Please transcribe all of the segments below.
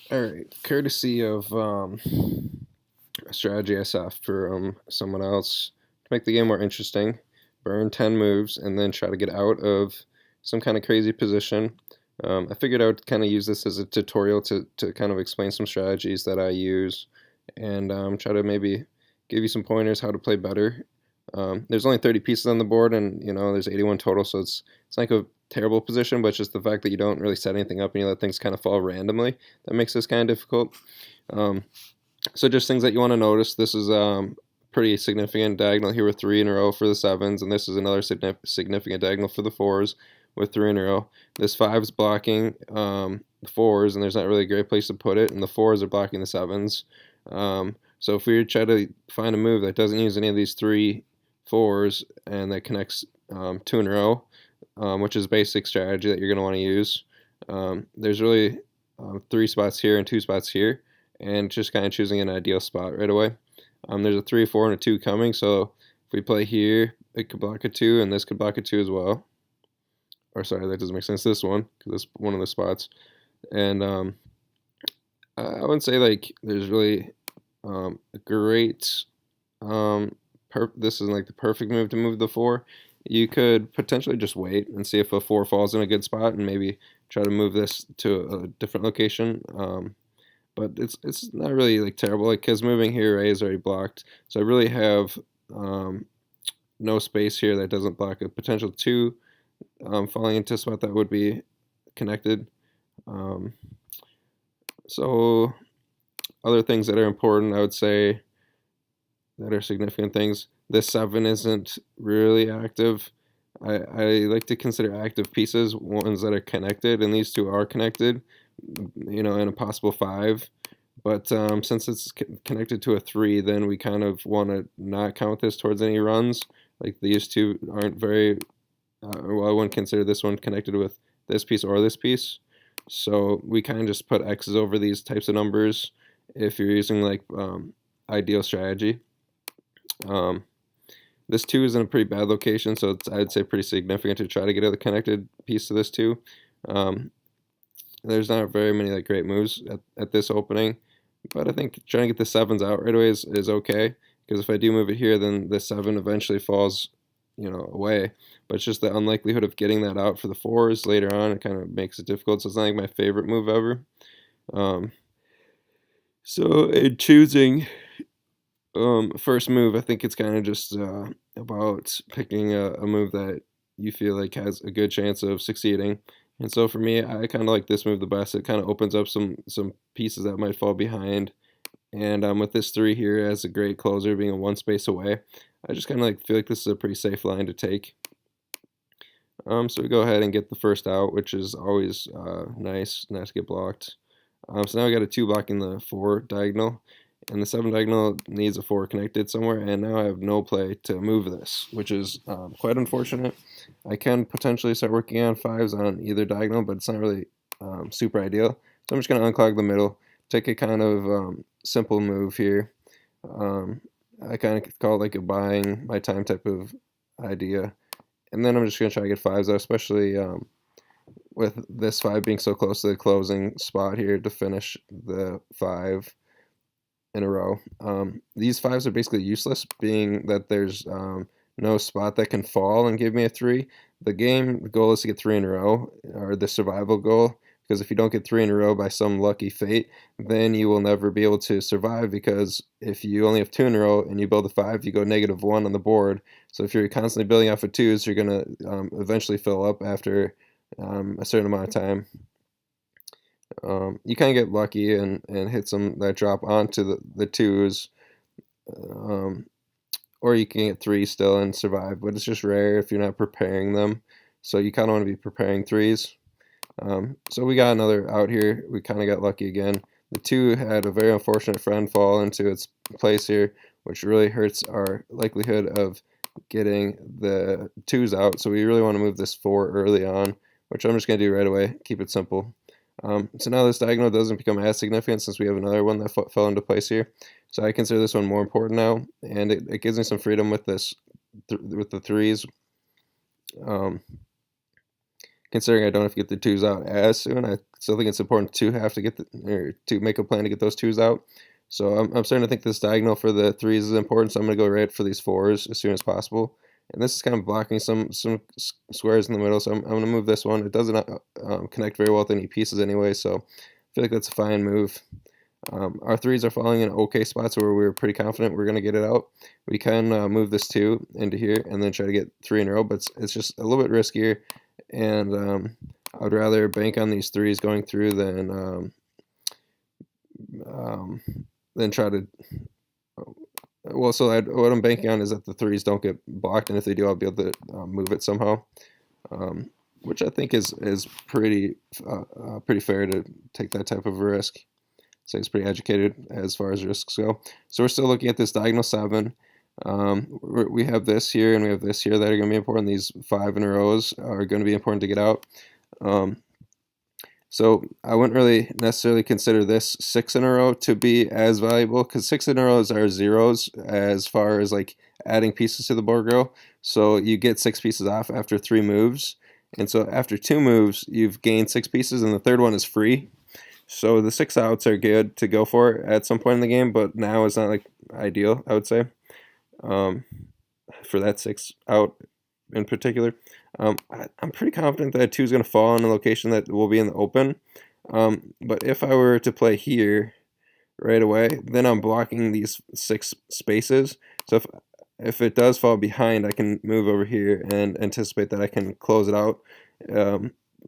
All right, courtesy of a strategy I saw for someone else to make the game more interesting. Burn 10 moves and then try to get out of some kind of crazy position. I figured I would kind of use this as a tutorial to kind of explain some strategies that I use and try to maybe give you some pointers how to play better. There's only 30 pieces on the board, and there's 81 total, so it's like a terrible position, but it's just the fact that you don't really set anything up and you let things kind of fall randomly that makes this kind of difficult. Um, so just things that you want to notice. This is pretty significant diagonal here with 3 in a row for the sevens, and this is another significant diagonal for the fours with 3 in a row. This five's blocking the fours, and there's not really a great place to put it, and the fours are blocking the sevens. So if we try to find a move that doesn't use any of these three fours and that connects 2 in a row, which is basic strategy that you're going to want to use, there's really 3 spots here and 2 spots here, and just kind of choosing an ideal spot right away. There's a 3, 4, and a 2 coming, so if we play here, it could block a 2, and this could block a 2 as well. Or sorry, that doesn't make sense. This one, because it's one of the spots. And I wouldn't say like there's really a great. This is like the perfect move to move the 4. You could potentially just wait and see if a 4 falls in a good spot, and maybe try to move this to a different location. But it's not really like terrible, like because moving here A is already blocked, so I really have no space here that doesn't block a potential 2 falling into a spot that would be connected. Um, so other things that are important, I would say, that are significant things. This 7 isn't really active. I like to consider active pieces ones that are connected, and these two are connected, in a possible 5. But since it's connected to a 3, then we kind of want to not count this towards any runs. Like these two aren't very, well, I wouldn't consider this one connected with this piece or this piece. So we kind of just put X's over these types of numbers if you're using like ideal strategy. Um, this 2 is in a pretty bad location, so I'd say pretty significant to try to get a connected piece to this 2. Um, there's not very many like great moves at this opening, but I think trying to get the 7s out right away is okay, because if I do move it here, then the 7 eventually falls, away. But it's just the unlikelihood of getting that out for the 4s later on, it kind of makes it difficult. So it's not like my favorite move ever. So in choosing first move, I think it's kind of just about picking a move that you feel like has a good chance of succeeding. And so for me, I kind of like this move the best. It kind of opens up some pieces that might fall behind. And with this 3 here as a great closer, being a 1 space away, I just kind of like feel like this is a pretty safe line to take. So we go ahead and get the first out, which is always nice, not to get blocked. So now we got a 2 blocking the 4 diagonal, and the 7 diagonal needs a 4 connected somewhere, and now I have no play to move this, which is quite unfortunate. I can potentially start working on 5s on either diagonal, but it's not really super ideal. So I'm just going to unclog the middle, take a kind of simple move here. I kind of call it like a buying my time type of idea. And then I'm just going to try to get 5s out, especially with this 5 being so close to the closing spot here to finish the 5 in a row. These 5s are basically useless, being that there's no spot that can fall and give me a 3. The goal is to get 3 in a row, or the survival goal, because if you don't get 3 in a row by some lucky fate, then you will never be able to survive, because if you only have 2 in a row and you build a 5, you go -1 on the board. So if you're constantly building off of 2s, you're going to eventually fill up after a certain amount of time. You kind of get lucky and hit some that drop onto the 2s, or you can get 3 still and survive, but it's just rare if you're not preparing them. So you kind of want to be preparing 3s. So we got another out here. We kind of got lucky again. The 2 had a very unfortunate friend fall into its place here, which really hurts our likelihood of getting the 2s out. So we really want to move this 4 early on, which I'm just going to do right away. Keep it simple. So now this diagonal doesn't become as significant since we have another one that fell into place here. So I consider this one more important now, and it gives me some freedom with this with the 3s. Because considering I don't have to get the twos out as soon, I still think it's important to have to get to make a plan to get those twos out. So I'm starting to think this diagonal for the threes is important, so I'm going to go right for these fours as soon as possible. And this is kind of blocking some squares in the middle, so I'm going to move this one. It doesn't connect very well with any pieces anyway, so I feel like that's a fine move. Our threes are falling in okay spots where we're pretty confident we're going to get it out. We can move this 2 into here and then try to get 3 in a row, but it's just a little bit riskier, and I'd rather bank on these threes going through than try to. Well, so what I'm banking on is that the threes don't get blocked, and if they do, I'll be able to move it somehow, which I think is pretty fair to take that type of a risk. So it's pretty educated as far as risks go. So we're still looking at this diagonal 7. We have this here and we have this here that are going to be important. These 5 in a rows are going to be important to get out. So I wouldn't really necessarily consider this 6 in a row to be as valuable, because 6 in a rows are zeros as far as like adding pieces to the board go. So you get 6 pieces off after 3 moves. And so after 2 moves, you've gained 6 pieces, and the third one is free. So the 6 outs are good to go for at some point in the game, but now is not like ideal, I would say, for that 6 out in particular. I'm pretty confident that 2 is going to fall in a location that will be in the open. But if I were to play here right away, then I'm blocking these 6 spaces. So if it does fall behind, I can move over here and anticipate that I can close it out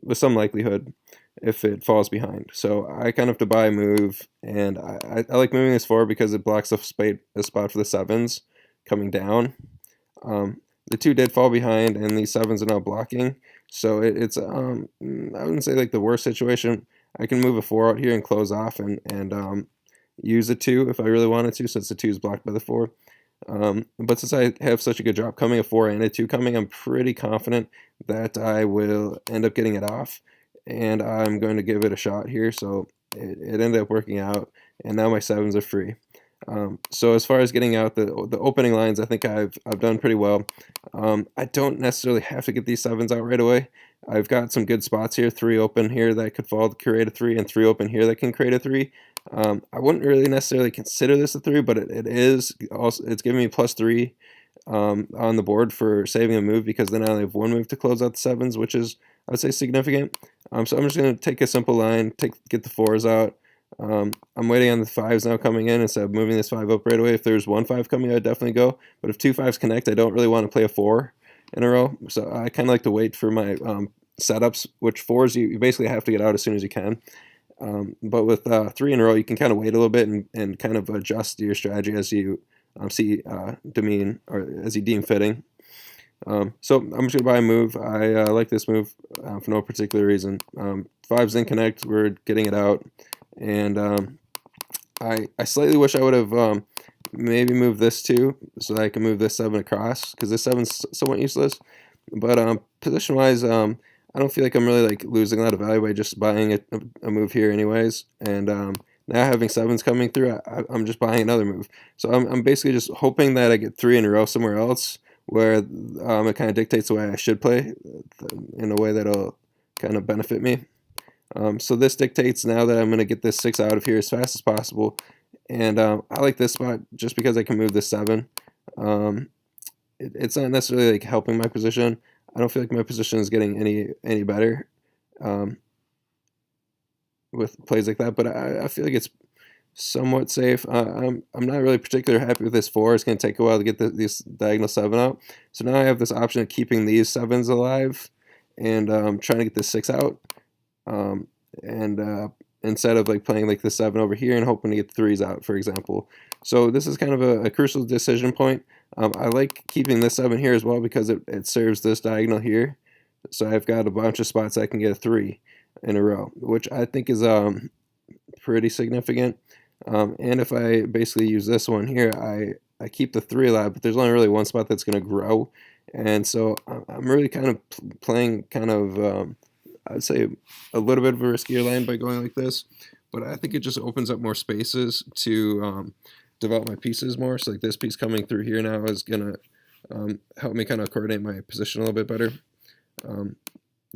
with some likelihood if it falls behind. So I kind of have to buy a move, and I like moving this forward because it blocks a spot for the 7s coming down. The 2 did fall behind, and these 7s are now blocking. So it's I wouldn't say like the worst situation. I can move a 4 out here and close off and use a 2 if I really wanted to, since the 2 is blocked by the 4. But since I have such a good drop coming, a 4 and a 2 coming, I'm pretty confident that I will end up getting it off, and I'm going to give it a shot here. So it ended up working out, and now my 7s are free. So as far as getting out the opening lines, I think I've done pretty well. I don't necessarily have to get these 7s out right away. I've got some good spots here, 3 open here that could fall to create a 3, and 3 open here that can create a 3. I wouldn't really necessarily consider this a 3, but it is also, it's giving me +3 on the board for saving a move, because then I only have 1 move to close out the 7s, which is, I would say, significant. So I'm just going to take a simple line, get the 4s out. I'm waiting on the 5s now coming in instead of moving this 5 up right away. If there's 1 5 coming, I'd definitely go. But if 2 5s connect, I don't really want to play a 4 in a row. So I kind of like to wait for my setups, which 4s you basically have to get out as soon as you can. But with 3 in a row, you can kind of wait a little bit and kind of adjust your strategy as you see demean, or as you deem fitting. So I'm just going to buy a move. I like this move for no particular reason. 5s didn't connect. We're getting it out. And I slightly wish I would have maybe moved this 2 so that I can move this 7 across, because this 7's somewhat useless. But position-wise, I don't feel like I'm really like losing a lot of value by just buying a move here anyways. And now having 7s coming through, I'm just buying another move. So I'm basically just hoping that I get 3 in a row somewhere else, where it kind of dictates the way I should play in a way that'll kind of benefit me. So this dictates now that I'm going to get this 6 out of here as fast as possible. And I like this spot just because I can move this 7. It's not necessarily like helping my position. I don't feel like my position is getting any better with plays like that, but I feel like it's somewhat safe. I'm not really particularly happy with this 4. It's going to take a while to get this diagonal 7 out. So now I have this option of keeping these 7s alive and trying to get this 6 out. Instead of like playing like the 7 over here and hoping to get the 3s out, for example. So this is kind of a crucial decision point. I like keeping this 7 here as well because it serves this diagonal here. So I've got a bunch of spots I can get a 3 in a row, which I think is pretty significant. And if I basically use this one here, I keep the 3 alive, but there's only really one spot that's going to grow. And so I'm really kind of playing kind of, I'd say, a little bit of a riskier lane by going like this. But I think it just opens up more spaces to develop my pieces more. So like this piece coming through here now is going to help me kind of coordinate my position a little bit better.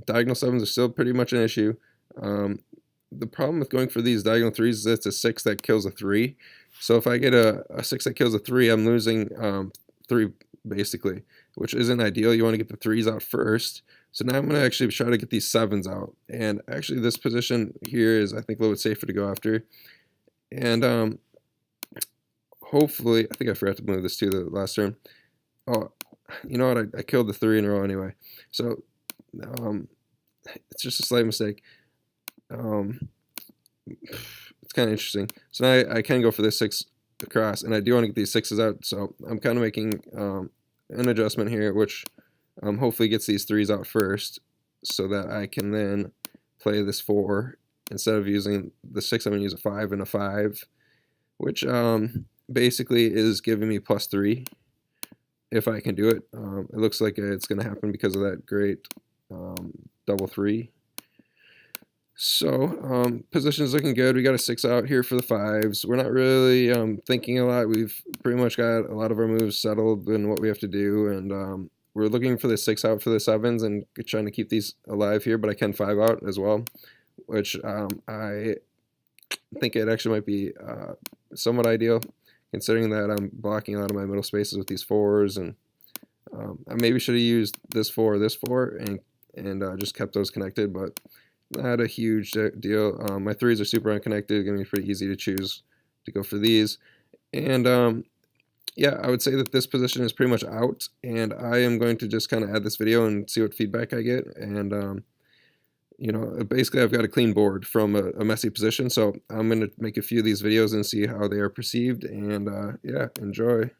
Diagonal 7s are still pretty much an issue. The problem with going for these diagonal 3s is it's a 6 that kills a 3. So if I get a 6 that kills a 3, I'm losing 3 basically, which isn't ideal. You want to get the 3s out first. So now I'm going to actually try to get these 7s out. And actually this position here is, I think, a little bit safer to go after. And hopefully, I think I forgot to move this to the last turn. Oh, you know what? I killed the 3 in a row anyway. So it's just a slight mistake. It's kind of interesting. So now I can go for this 6 across, and I do want to get these 6s out. So I'm kind of making an adjustment here, which hopefully gets these 3s out first, so that I can then play this 4 instead of using the 6. I'm going to use a 5 and a 5, which basically is giving me +3 if I can do it. It looks like it's going to happen because of that great double 3. So position's looking good. We got a 6 out here for the 5s. We're not really thinking a lot. We've pretty much got a lot of our moves settled in what we have to do, and we're looking for the 6 out for the 7s and trying to keep these alive here, but I can 5 out as well, which I think it actually might be somewhat ideal, considering that I'm blocking a lot of my middle spaces with these 4s, and I maybe should have used this 4 and just kept those connected, but not a huge deal. My 3s are super unconnected. It's going to be pretty easy to choose to go for these. And yeah, I would say that this position is pretty much out, and I am going to just kind of add this video and see what feedback I get. And you know, basically I've got a clean board from a messy position, so I'm going to make a few of these videos and see how they are perceived. And yeah, enjoy.